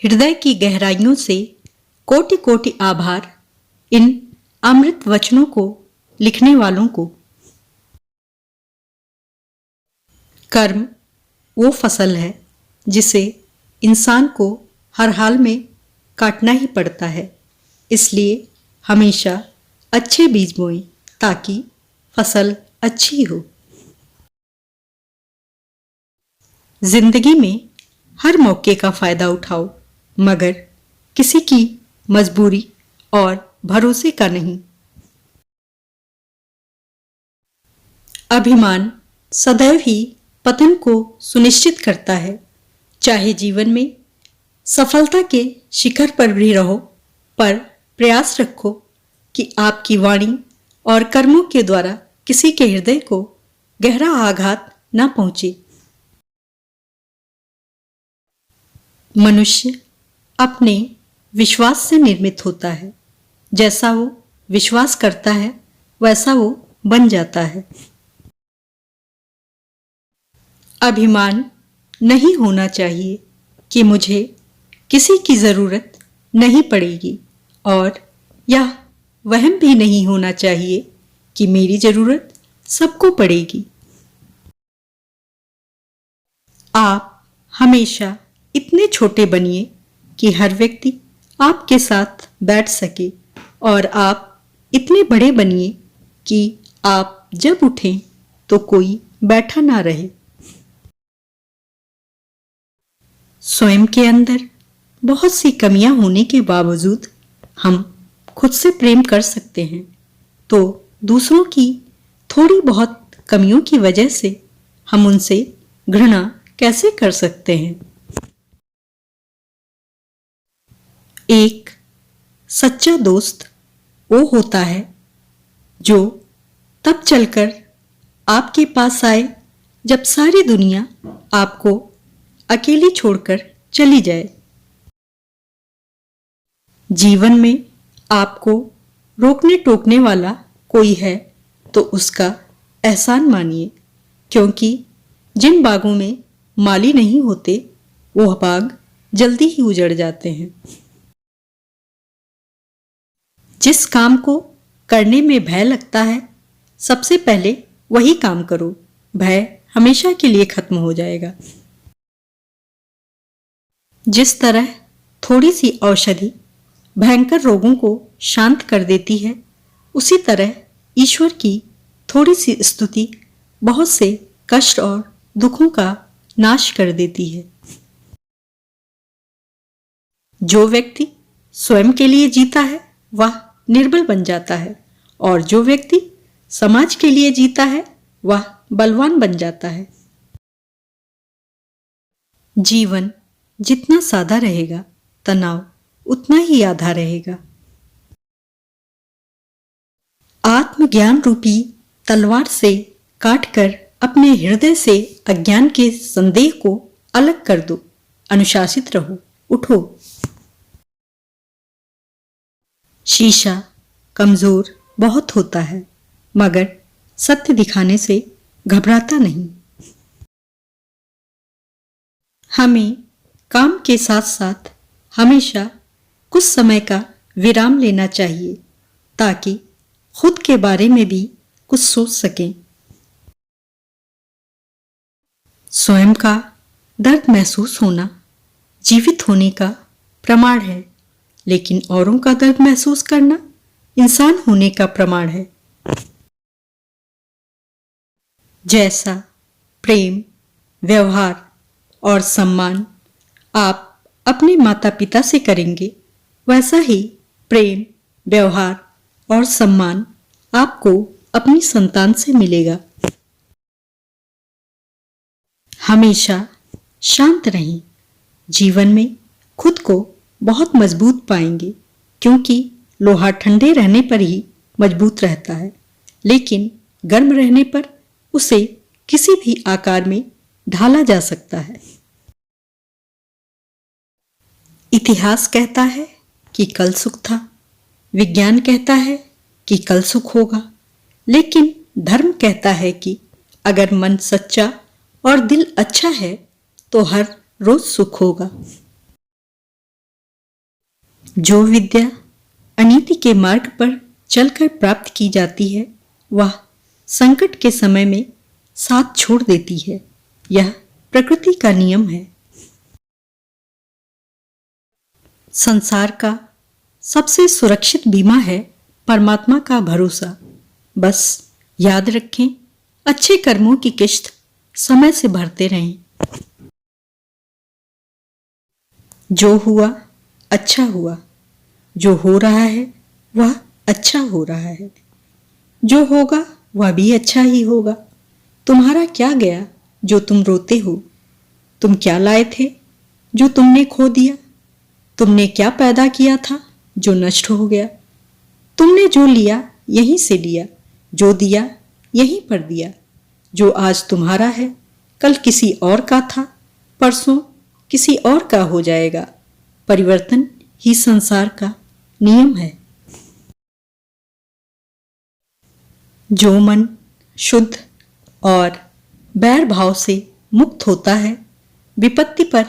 हृदय की गहराइयों से कोटि कोटि आभार इन अमृत वचनों को लिखने वालों को। कर्म वो फसल है जिसे इंसान को हर हाल में काटना ही पड़ता है, इसलिए हमेशा अच्छे बीज बोएं ताकि फसल अच्छी हो। जिंदगी में हर मौके का फायदा उठाओ, मगर किसी की मजबूरी और भरोसे का नहीं। अभिमान सदैव ही पतन को सुनिश्चित करता है। चाहे जीवन में सफलता के शिखर पर भी रहो, पर प्रयास रखो कि आपकी वाणी और कर्मों के द्वारा किसी के हृदय को गहरा आघात न पहुंचे। मनुष्य अपने विश्वास से निर्मित होता है। जैसा वो विश्वास करता है वैसा वो बन जाता है। अभिमान नहीं होना चाहिए कि मुझे किसी की जरूरत नहीं पड़ेगी, और यह वहम भी नहीं होना चाहिए कि मेरी जरूरत सबको पड़ेगी। आप हमेशा इतने छोटे बनिए कि हर व्यक्ति आपके साथ बैठ सके, और आप इतने बड़े बनिए कि आप जब उठें तो कोई बैठा ना रहे। स्वयं के अंदर बहुत सी कमियां होने के बावजूद हम खुद से प्रेम कर सकते हैं, तो दूसरों की थोड़ी बहुत कमियों की वजह से हम उनसे घृणा कैसे कर सकते हैं। एक सच्चा दोस्त वो होता है जो तब चलकर आपके पास आए जब सारी दुनिया आपको अकेली छोड़कर चली जाए। जीवन में आपको रोकने टोकने वाला कोई है तो उसका एहसान मानिए, क्योंकि जिन बागों में माली नहीं होते वो बाग जल्दी ही उजड़ जाते हैं। जिस काम को करने में भय लगता है, सबसे पहले वही काम करो, भय हमेशा के लिए खत्म हो जाएगा। जिस तरह थोड़ी सी औषधि भयंकर रोगों को शांत कर देती है, उसी तरह ईश्वर की थोड़ी सी स्तुति बहुत से कष्ट और दुखों का नाश कर देती है। जो व्यक्ति स्वयं के लिए जीता है वह निर्बल बन जाता है, और जो व्यक्ति समाज के लिए जीता है वह बलवान बन जाता है। जीवन जितना सादा रहेगा, तनाव उतना ही आधा रहेगा। आत्मज्ञान रूपी तलवार से काटकर अपने हृदय से अज्ञान के संदेह को अलग कर दो। अनुशासित रहो, उठो। शीशा कमजोर बहुत होता है, मगर सत्य दिखाने से घबराता नहीं। हमें काम के साथ साथ हमेशा कुछ समय का विराम लेना चाहिए ताकि खुद के बारे में भी कुछ सोच सकें। स्वयं का दर्द महसूस होना जीवित होने का प्रमाण है, लेकिन औरों का दर्द महसूस करना इंसान होने का प्रमाण है। जैसा प्रेम, व्यवहार और सम्मान आप अपने माता पिता से करेंगे, वैसा ही प्रेम, व्यवहार और सम्मान आपको अपनी संतान से मिलेगा। हमेशा शांत रहें। जीवन में खुद को बहुत मजबूत पाएंगे, क्योंकि लोहा ठंडे रहने पर ही मजबूत रहता है, लेकिन गर्म रहने पर उसे किसी भी आकार में ढाला जा सकता है। इतिहास कहता है कि कल सुख था, विज्ञान कहता है कि कल सुख होगा, लेकिन धर्म कहता है कि अगर मन सच्चा और दिल अच्छा है तो हर रोज सुख होगा। जो विद्या अनीति के मार्ग पर चलकर प्राप्त की जाती है वह संकट के समय में साथ छोड़ देती है। यह प्रकृति का नियम है। संसार का सबसे सुरक्षित बीमा है परमात्मा का भरोसा। बस याद रखें, अच्छे कर्मों की किश्त समय से भरते रहें। जो हुआ अच्छा हुआ, जो हो रहा है वह अच्छा हो रहा है, जो होगा वह भी अच्छा ही होगा। तुम्हारा क्या गया जो तुम रोते हो? तुम क्या लाए थे जो तुमने खो दिया? तुमने क्या पैदा किया था जो नष्ट हो गया? तुमने जो लिया यहीं से लिया, जो दिया यहीं पर दिया। जो आज तुम्हारा है कल किसी और का था, परसों किसी और का हो जाएगा। परिवर्तन ही संसार का नियम है। जो मन शुद्ध और बैर भाव से मुक्त होता है, विपत्ति पर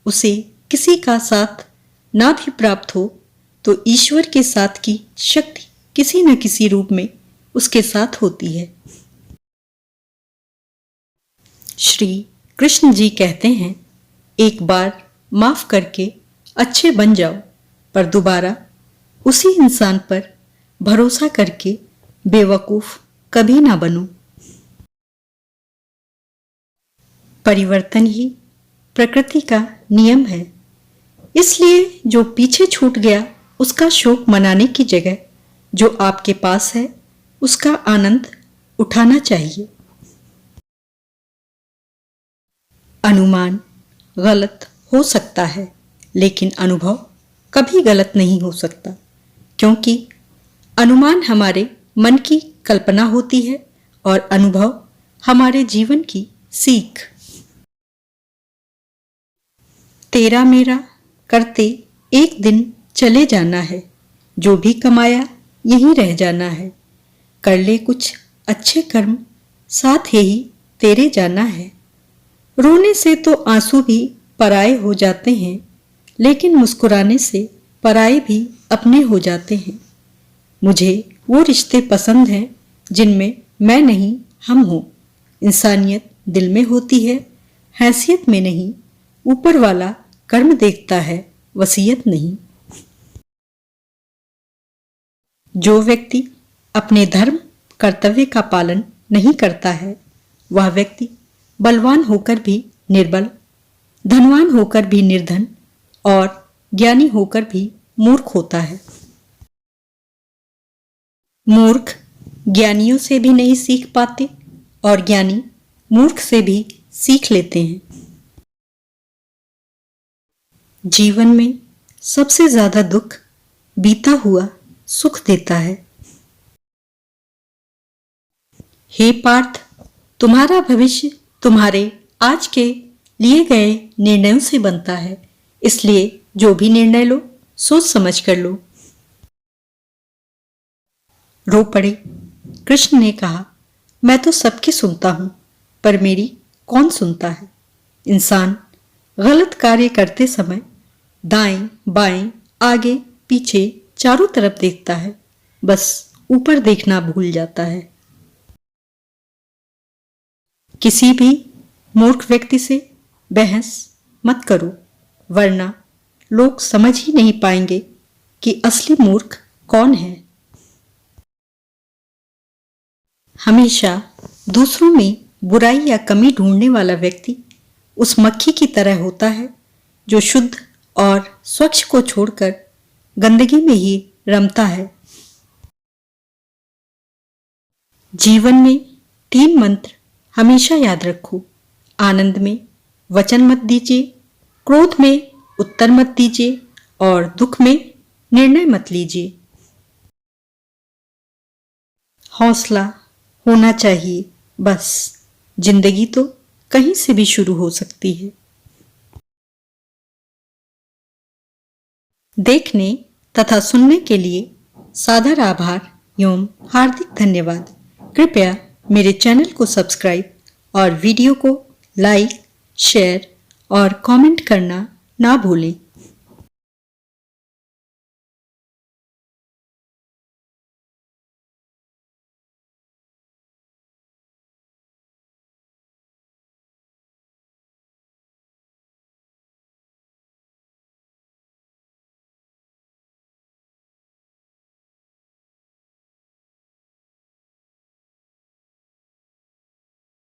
उसे किसी का साथ ना भी प्राप्त हो तो ईश्वर के साथ की शक्ति किसी न किसी रूप में उसके साथ होती है। श्री कृष्ण जी कहते हैं, एक बार माफ करके अच्छे बन जाओ, पर दोबारा उसी इंसान पर भरोसा करके बेवकूफ कभी ना बनो। परिवर्तन ही प्रकृति का नियम है। इसलिए जो पीछे छूट गया उसका शोक मनाने की जगह जो आपके पास है उसका आनंद उठाना चाहिए। अनुमान गलत हो सकता है, लेकिन अनुभव कभी गलत नहीं हो सकता, क्योंकि अनुमान हमारे मन की कल्पना होती है और अनुभव हमारे जीवन की सीख। तेरा मेरा करते एक दिन चले जाना है, जो भी कमाया यहीं रह जाना है। कर ले कुछ अच्छे कर्म, साथ ही तेरे जाना है। रोने से तो आंसू भी पराए हो जाते हैं, लेकिन मुस्कुराने से पराए भी अपने हो जाते हैं। मुझे वो रिश्ते पसंद हैं जिनमें मैं नहीं हम हों। इंसानियत दिल में होती है, हैसियत में नहीं। ऊपर वाला कर्म देखता है, वसीयत नहीं। जो व्यक्ति अपने धर्म कर्तव्य का पालन नहीं करता है, वह व्यक्ति बलवान होकर भी निर्बल, धनवान होकर भी निर्धन और ज्ञानी होकर भी मूर्ख होता है। मूर्ख ज्ञानियों से भी नहीं सीख पाते और ज्ञानी मूर्ख से भी सीख लेते हैं। जीवन में सबसे ज्यादा दुख बीता हुआ सुख देता है। हे पार्थ, तुम्हारा भविष्य तुम्हारे आज के लिए गए निर्णयों से बनता है, इसलिए जो भी निर्णय लो सोच समझ कर लो। रो पड़े। कृष्ण ने कहा, मैं तो सबकी सुनता हूं, पर मेरी कौन सुनता है? इंसान गलत कार्य करते समय दाएं बाएं आगे पीछे चारों तरफ देखता है, बस ऊपर देखना भूल जाता है। किसी भी मूर्ख व्यक्ति से बहस मत करो, वरना लोग समझ ही नहीं पाएंगे कि असली मूर्ख कौन है। हमेशा दूसरों में बुराई या कमी ढूंढने वाला व्यक्ति उस मक्खी की तरह होता है जो शुद्ध और स्वच्छ को छोड़कर गंदगी में ही रमता है। जीवन में 3 मंत्र हमेशा याद रखो। आनंद में वचन मत दीजिए, क्रोध में उत्तर मत दीजिए और दुख में निर्णय मत लीजिए। हौसला होना चाहिए, बस जिंदगी तो कहीं से भी शुरू हो सकती है। देखने तथा सुनने के लिए सादर आभार एवं हार्दिक धन्यवाद। कृपया मेरे चैनल को सब्सक्राइब और वीडियो को लाइक, शेयर और कमेंट करना ना भूलें।